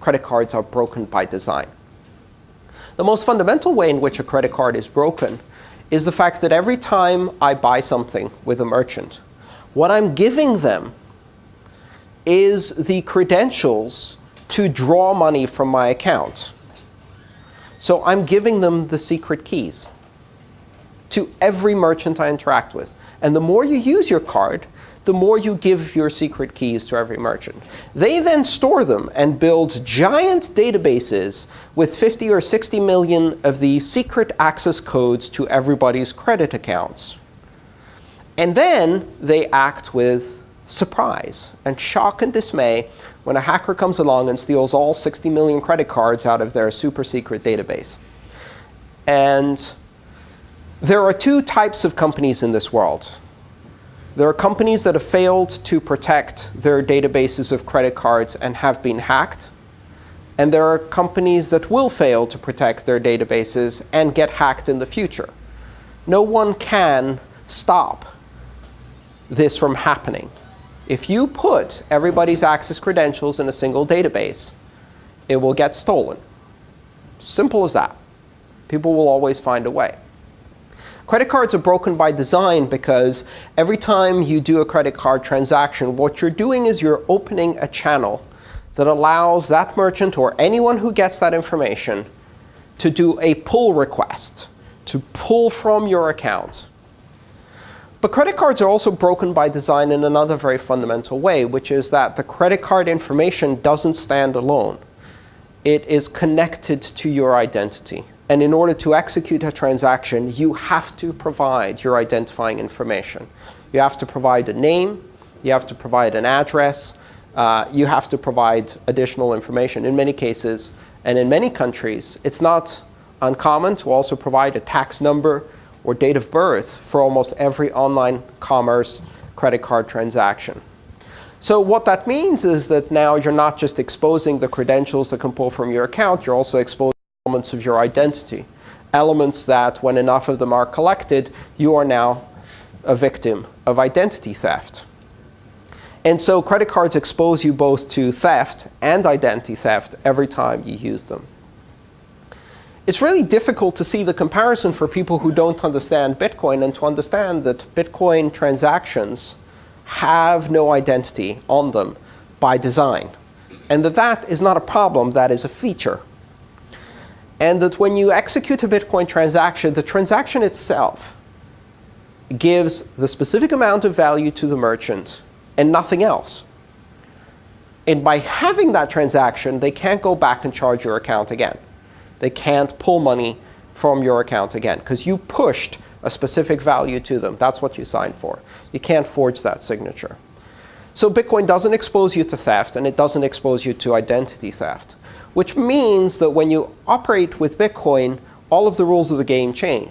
credit cards are broken by design. The most fundamental way in which a credit card is broken is the fact that every time I buy something with a merchant, what I'm giving them is the credentials to draw money from my account. So I'm giving them the secret keys to every merchant I interact with. And the more you use your card, the more you give your secret keys to every merchant. They then store them and build giant databases with 50 or 60 million of the secret access codes to everybody's credit accounts. And then they act with surprise and shock and dismay when a hacker comes along and steals all 60 million credit cards out of their super secret database. And there are two types of companies in this world. There are companies that have failed to protect their databases of credit cards and have been hacked. And there are companies that will fail to protect their databases and get hacked in the future. No one can stop this from happening. If you put everybody's access credentials in a single database, it will get stolen. Simple as that. People will always find a way. Credit cards are broken by design because every time you do a credit card transaction, what you're doing is you're opening a channel that allows that merchant or anyone who gets that information to do a pull request, to pull from your account. But credit cards are also broken by design in another very fundamental way, which is that the credit card information doesn't stand alone. It is connected to your identity. And in order to execute a transaction, you have to provide your identifying information. You have to provide a name. You have to provide an address. You have to provide additional information. In many cases, and in many countries, it's not uncommon to also provide a tax number or date of birth for almost every online commerce credit card transaction. So what that means is that now you're not just exposing the credentials that can pull from your account, you're also exposing elements of your identity. Elements that, when enough of them are collected, you are now a victim of identity theft. And so credit cards expose you both to theft and identity theft every time you use them. It's really difficult to see the comparison for people who don't understand Bitcoin and to understand that Bitcoin transactions have no identity on them by design. And that is not a problem, that is a feature. And that when you execute a Bitcoin transaction, the transaction itself gives the specific amount of value to the merchant and nothing else. And by having that transaction, they can't go back and charge your account again. They can't pull money from your account again, because you pushed a specific value to them. That's what you signed for. You can't forge that signature. So Bitcoin doesn't expose you to theft, and it doesn't expose you to identity theft, which means that when you operate with Bitcoin, all of the rules of the game change.